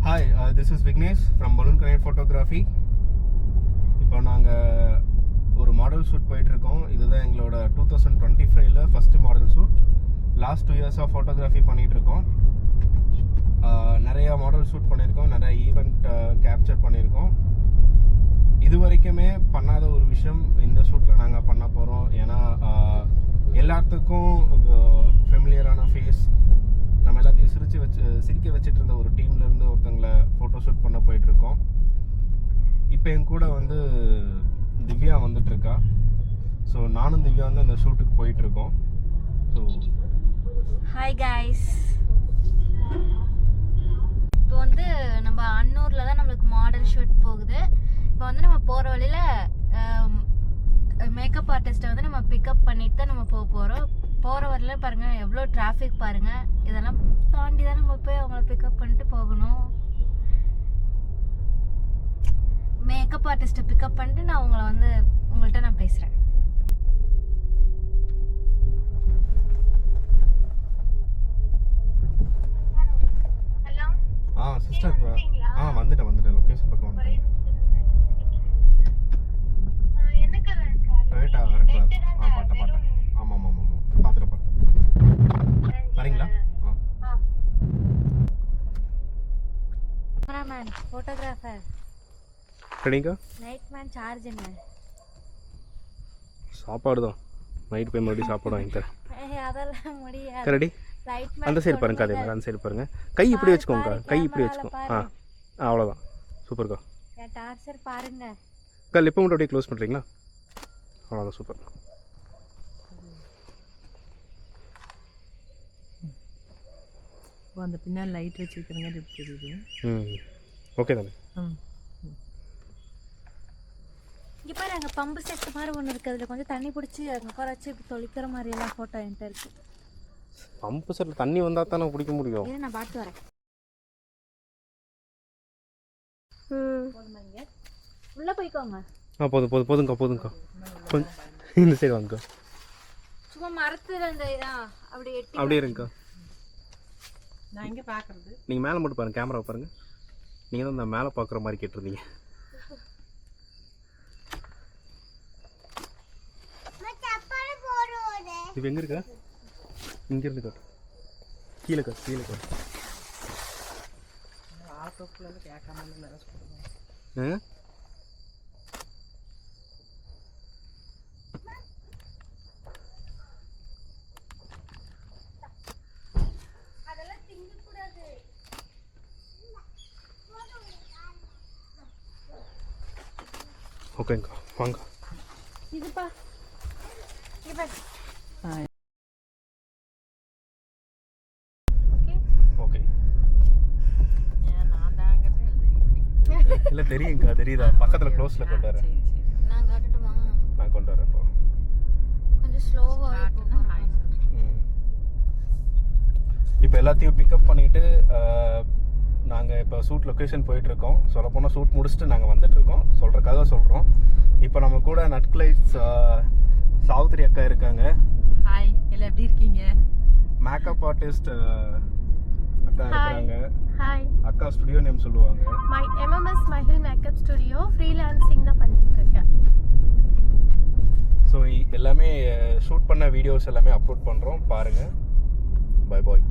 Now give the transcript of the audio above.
Hi, this is Vignesh from Balloon Connect Photography. இப்போ நாங்கள் ஒரு மாடல் ஷூட் போயிட்டுருக்கோம். இதுதான் எங்களோட 2025 ஃபஸ்ட்டு மாடல் ஷூட். லாஸ்ட் 2 இயர்ஸாக ஃபோட்டோகிராஃபி பண்ணிகிட்ருக்கோம். நிறையா மாடல் ஷூட் பண்ணியிருக்கோம், நிறையா ஈவெண்ட் கேப்சர் பண்ணியிருக்கோம். இது வரைக்குமே பண்ணாத ஒரு விஷயம் இந்த ஷூட்டில் நாங்கள் பண்ண போகிறோம். ஏன்னா எல்லாத்துக்கும் ஃபெமிலியரான ஃபேஸ், நம்ம எல்லாத்தையும் சிரிக்க வச்சுட்டு இருந்த ஒரு டீம்லேருந்து ஒருத்தங்களை ஃபோட்டோ ஷூட் பண்ண போயிட்டுருக்கோம். இப்போ என் கூட வந்து திவ்யா வந்துட்டுருக்கா. ஸோ நானும் திவ்யா வந்து அந்த ஷூட்டுக்கு போயிட்டுருக்கோம். ஸோ ஹாய் கைஸ், இப்போ வந்து நம்ம அன்னூரில் தான் நம்மளுக்கு மாடல் ஷூட் போகுது. இப்போ வந்து நம்ம போகிற வழியில் மேக்கப் ஆர்டிஸ்ட்டை வந்து நம்ம பிக்கப் பண்ணிட்டு தான் நம்ம போகிறோம். போகிற வரையில் பாருங்கள் எவ்வளோ டிராஃபிக் பாருங்கள். இதெல்லாம் தாண்டி தான் நம்ம போய் அவங்கள பிக்கப் பண்ணிட்டு போகணும். மேக்கப் ஆர்டிஸ்ட்டை பிக்கப் பண்ணிட்டு நான் உங்கள்கிட்ட நான் பேசுகிறேன். சிஸ்டர் வந்துட்டேன் லொக்கேஷன் பக்கம் வந்துட்டேன். ரைட்டா ரெட் கலர். பாட்டேன். ஆமாம் பார்த்துட்டு வரீங்களா? கேமராமேன், ஃபோட்டோகிராஃபர், ரெடிங்க. நைட் மேன் சார்ஜ் என்ன? சாப்பாடு தான். நைட் போய் மறுபடியும் சாப்பாடு வாங்கி தரேன். அதெல்லாம் முடியாது. ரெடி. அந்த சைடு பாருங்க, அதே மாதிரி அந்த சைடு பாருங்க. கை இப்படி வச்சுக்கோங்க, கை இப்படி வச்சுக்கோ. அவ்வளோதான். சூப்பர்க்கா. டார்ச்சர் பாருங்க. லிப்பை மட்டும் அப்படியே க்ளோஸ் பண்ணுறீங்களா? அவ்வளோதான், சூப்பர். அந்த பின்னால் லைட் வச்சுருக்கிறங்க தெரியுது. ஓகே தானே. இங்கே பாரு, அங்கே பம்பு செட்டு மாதிரி ஒன்று இருக்குது. அதில் கொஞ்சம் தண்ணி பிடிச்சி அங்கே உட்கார வச்சு இப்படி தொளிக்கிற மாதிரி எல்லாம் ஃபோட்டோ என்கிட்ட இருக்குது. பம்பு செட்டில் தண்ணி வந்தால் தானே பிடிக்க முடியும். இது நான் பார்த்து வரேன். உள்ளே போய்க்கோங்க. போதுங்கக்கா. கொஞ்சம் இந்த சைடு வாங்கக்கா. சும்மா மரத்தில் இந்த அப்படியே இருங்கக்கா. நான் எங்கே பார்க்குறது? நீங்கள் மேலே மட்டும் பாருங்கள், கேமரா பாருங்கள். நீங்கள் தான் இந்த மேலே பார்க்குற மாதிரி கேட்டிருந்தீங்க. இது எங்கே இருக்கா? இங்கேருந்து காட்டு. கீழே காட்டு. ஆட்டோக்குள்ள கேட்காம ஓகேங்கக்கா, வாங்க. இதுப்பா ஓகே. இல்லை தெரியுங்கக்கா, தெரியுதா? பக்கத்தில் க்ளோஸில் கொண்டு வரேன். நான் காட்டட்டுமா? நான் கொண்டு வரேன். இப்போ கொஞ்சம் ஸ்லோவாக. இப்போ எல்லாத்தையும் பிக்கப் பண்ணிவிட்டு நாங்கள் இப்போ ஷூட் லொக்கேஷன் போயிட்டுருக்கோம். சொல்லப்போனால் ஷூட் முடிச்சுட்டு நாங்கள் வந்துட்டுருக்கோம். சொல்கிறக்காக சொல்கிறோம். இப்போ நம்ம கூட நட்கிளைட்ஸ் சாவித்திரி அக்கா இருக்காங்க. ஹாய், எல்லாம் எப்படி இருக்கீங்க? மேக்கப் ஆர்டிஸ்ட் அக்கா இருக்கிறாங்க. ஹாய், அக்கா ஸ்டுடியோ நேம் சொல்லுவாங்க. மை MMS மஹில் மேக்கப் ஸ்டுடியோ. ஃப்ரீலான்சிங் தான் பண்ணிட்டு இருக்கேன். ஸோ எல்லாமே ஷூட் பண்ண வீடியோஸ் எல்லாமே அப்லோட் பண்ணுறோம், பாருங்கள். Bye bye.